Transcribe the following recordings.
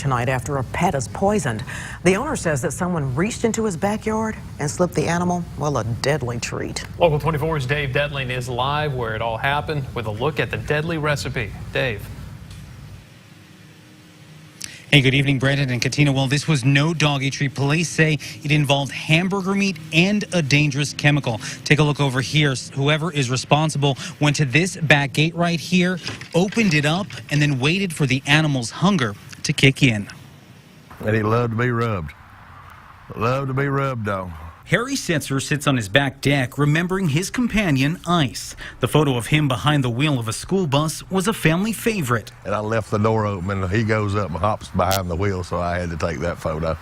tonight after a pet is poisoned. The owner says that someone reached into his backyard and slipped the animal, well, a deadly treat. Local 24's Dave Detling is live where it all happened with a look at the deadly recipe. Dave. Hey, good evening, Brandon and Katina. Well, this was no doggy treat. Police say it involved hamburger meat and a dangerous chemical. Take a look over here. Whoever is responsible went to this back gate right here, opened it up, and then waited for the animal's hunger to kick in. And he loved to be rubbed. Loved to be rubbed on. Harry Setzer sits on his back deck, remembering his companion, Ice. The photo of him behind the wheel of a school bus was a family favorite. And I left the door open, and he goes up and hops behind the wheel, so I had to take that photo.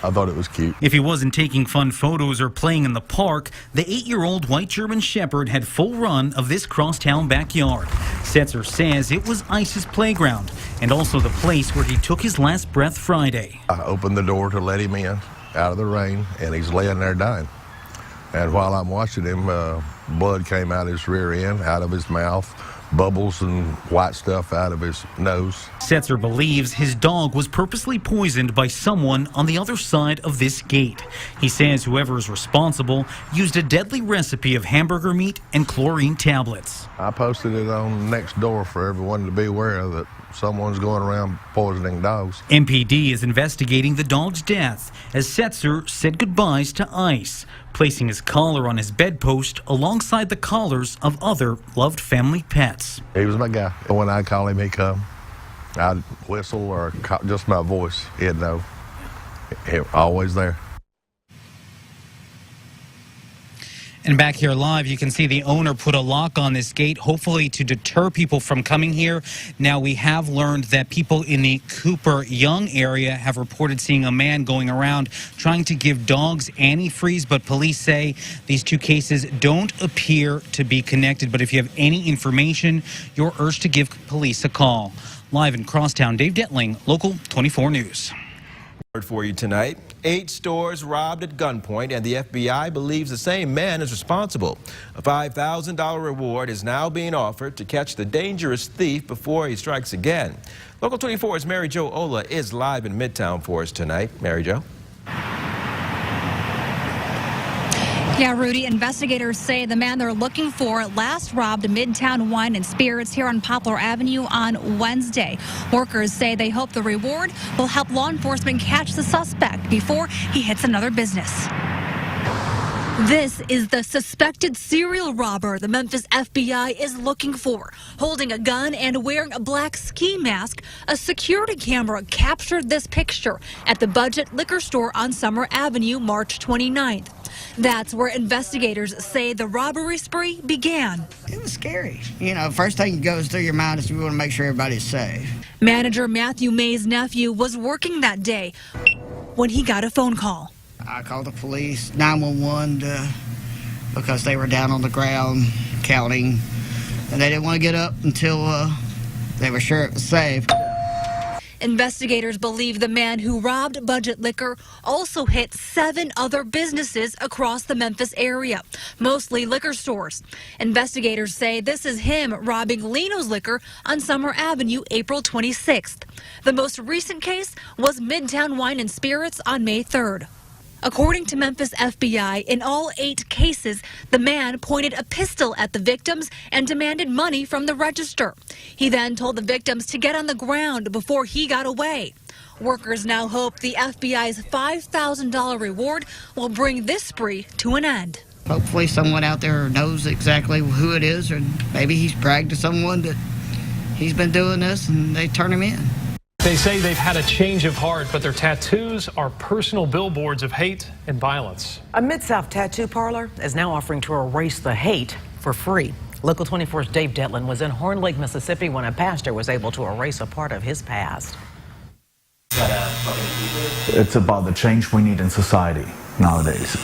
I thought it was cute. If he wasn't taking fun photos or playing in the park, the 8-year-old white German Shepherd had full run of this crosstown backyard. Setzer says it was Ice's playground and also the place where he took his last breath Friday. I opened the door to let him in out of the rain, and he's laying there dying. And while I'm watching him, blood came out his rear end, out of his mouth, bubbles and white stuff out of his nose. Setzer believes his dog was purposely poisoned by someone on the other side of this gate. He says whoever is responsible used a deadly recipe of hamburger meat and chlorine tablets. I posted it on next door for everyone to be aware of that someone's going around poisoning dogs. MPD is investigating the dog's death as Setzer said goodbyes to Ice, placing his collar on his bedpost alongside the collars of other loved family pets. He was my guy. When I call him, he'd come. I'd whistle or just my voice, he'd know. He was always there. And back here live, you can see the owner put a lock on this gate, hopefully to deter people from coming here. Now, we have learned that people in the Cooper Young area have reported seeing a man going around trying to give dogs antifreeze, but police say these two cases don't appear to be connected. But if you have any information, you're urged to give police a call. Live in Crosstown, Dave Detling, Local 24 News. For you tonight, 8 stores robbed at gunpoint, and the FBI believes the same man is responsible. A $5,000 reward is now being offered to catch the dangerous thief before he strikes again. Local 24's Mary Jo Ola is live in Midtown for us tonight. Mary Jo. Yeah, Rudy, investigators say the man they're looking for last robbed Midtown Wine and Spirits here on Poplar Avenue on Wednesday. Workers say they hope the reward will help law enforcement catch the suspect before he hits another business. This is the suspected serial robber the Memphis FBI is looking for. Holding a gun and wearing a black ski mask, a security camera captured this picture at the Budget liquor store on Summer Avenue March 29th. That's where investigators say the robbery spree began. It was scary. You know, first thing that goes through your mind is you want to make sure everybody's safe. Manager Matthew May's nephew was working that day when he got a phone call. I called the police, 911, because they were down on the ground counting, and they didn't want to get up until they were sure it was safe. Investigators believe the man who robbed Budget Liquor also hit 7 other businesses across the Memphis area, mostly liquor stores. Investigators say this is him robbing Lino's Liquor on Summer Avenue April 26th. The most recent case was Midtown Wine and Spirits on May 3rd. According to Memphis FBI, in all 8 cases, the man pointed a pistol at the victims and demanded money from the register. He then told the victims to get on the ground before he got away. Workers now hope the FBI's $5,000 reward will bring this spree to an end. Hopefully someone out there knows exactly who it is, or maybe he's bragged to someone that he's been doing this and they turn him in. They say they've had a change of heart, but their tattoos are personal billboards of hate and violence. A Mid-South tattoo parlor is now offering to erase the hate for free. Local 24's Dave Detling was in Horn Lake, Mississippi when a pastor was able to erase a part of his past. It's about the change we need in society nowadays.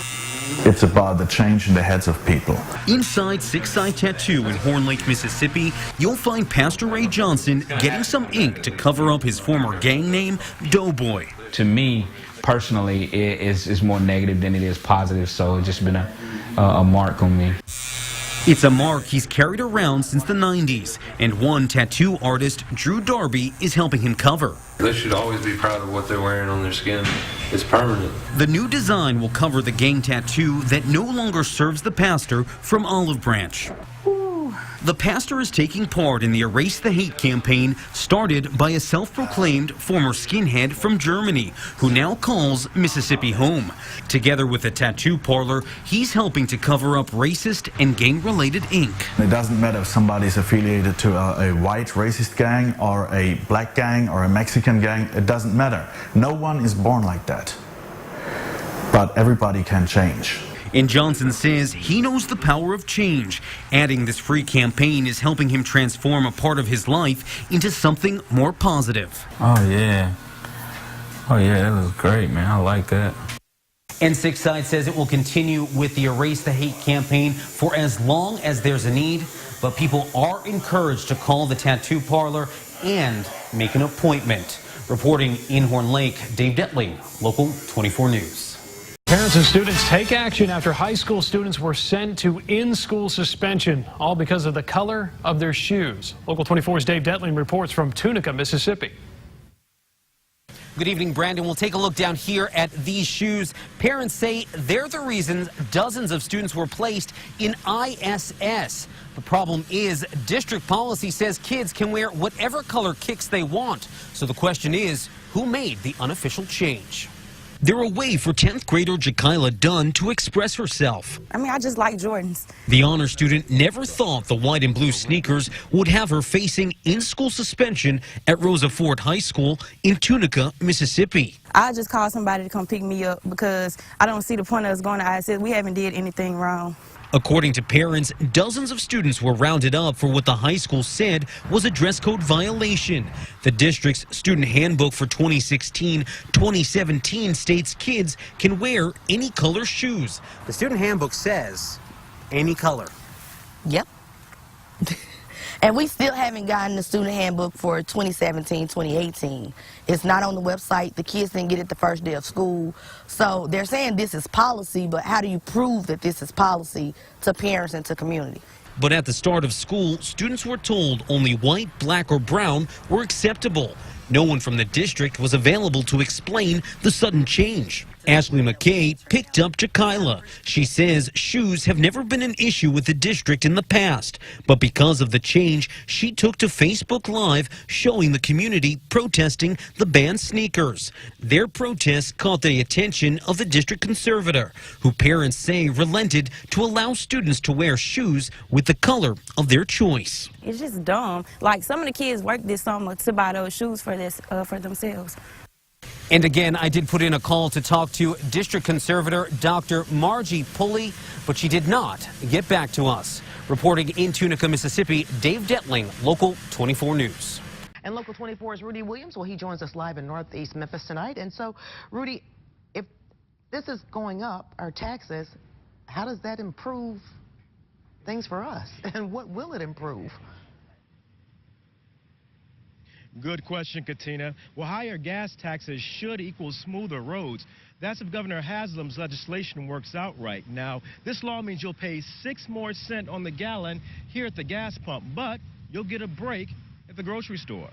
It's about the change in the heads of people. Inside Six Side Tattoo in Horn Lake, Mississippi, you'll find Pastor Ray Johnson getting some ink to cover up his former gang name, Doughboy. To me, personally, it is more negative than it is positive, so it's just been a mark on me. It's a mark he's carried around since the 90s, and one tattoo artist, Drew Darby, is helping him cover. They should always be proud of what they're wearing on their skin. It's permanent. The new design will cover the gang tattoo that no longer serves the pastor from Olive Branch. The pastor is taking part in the Erase the Hate campaign started by a self-proclaimed former skinhead from Germany who now calls Mississippi home. Together with a tattoo parlor, he's helping to cover up racist and gang-related ink. It doesn't matter if somebody's affiliated to a white racist gang or a black gang or a Mexican gang. It doesn't matter. No one is born like that. But everybody can change. And Johnson says he knows the power of change, adding this free campaign is helping him transform a part of his life into something more positive. Oh, yeah. Oh, yeah, that was great, man. I like that. And Six Side says it will continue with the Erase the Hate campaign for as long as there's a need, but people are encouraged to call the tattoo parlor and make an appointment. Reporting in Horn Lake, Dave Detling, Local 24 News. Parents and students take action after high school students were sent to in-school suspension, all because of the color of their shoes. Local 24's Dave Detling reports from Tunica, Mississippi. Good evening, Brandon. We'll take a look down here at these shoes. Parents say they're the reason dozens of students were placed in ISS. The problem is district policy says kids can wear whatever color kicks they want. So the question is, who made the unofficial change? They're a way for 10th grader Jakayla Dunn to express herself. I just like Jordans. The honor student never thought the white and blue sneakers would have her facing in-school suspension at Rosa Ford High School in Tunica, Mississippi. I just called somebody to come pick me up because I don't see the point of us going to ISS. We haven't did anything wrong. According to parents, dozens of students were rounded up for what the high school said was a dress code violation. The district's student handbook for 2016-2017 states kids can wear any color shoes. The student handbook says any color. Yep. And we still haven't gotten the student handbook for 2017-2018. It's not on the website. The kids didn't get it the first day of school. So they're saying this is policy, but how do you prove that this is policy to parents and to community? But at the start of school, students were told only white, black, or brown were acceptable. No one from the district was available to explain the sudden change. Ashley McKay picked up Jakayla. She says shoes have never been an issue with the district in the past, but because of the change, she took to Facebook Live showing the community protesting the banned sneakers. Their protest caught the attention of the district conservator, who parents say relented to allow students to wear shoes with the color of their choice. It's just dumb. Like, some of the kids worked this summer to buy those shoes for themselves. And again, I did put in a call to talk to District Conservator Dr. Margie Pulley, but she did not get back to us. Reporting in Tunica, Mississippi, Dave Detling, Local 24 News. And Local 24's Rudy Williams, well, he joins us live in Northeast Memphis tonight. And so, Rudy, if this is going up, our taxes, how does that improve things for us? And what will it improve? Good question, Katina. Well, higher gas taxes should equal smoother roads. That's if Governor Haslam's legislation works out right. Now, this law means you'll pay 6 more cents on the gallon here at the gas pump, but you'll get a break at the grocery store.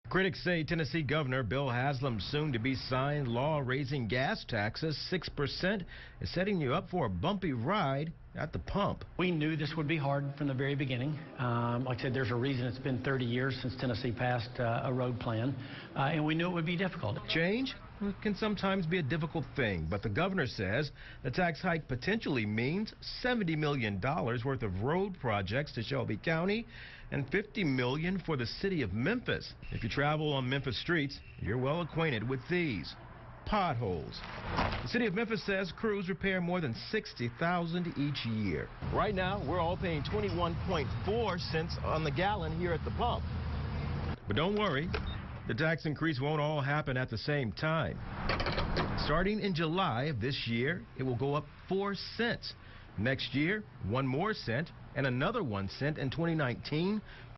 Critics say Tennessee Governor Bill Haslam's soon-to-be signed law raising gas taxes 6% is setting you up for a bumpy ride at the pump. We knew this would be hard from the very beginning. Like I said, there's a reason it's been 30 years since Tennessee passed a road plan, and we knew it would be difficult. Change can sometimes be a difficult thing, but the governor says the tax hike potentially means $70 million worth of road projects to Shelby County and $50 million for the city of Memphis. If you travel on Memphis streets, you're well acquainted with these potholes. The city of Memphis says crews repair more than 60,000 each year. Right now, we're all paying 21.4 cents on the gallon here at the pump. But don't worry, the tax increase won't all happen at the same time. Starting in July of this year, it will go up 4 cents. Next year, 1 more cent and another 1 cent in 2019.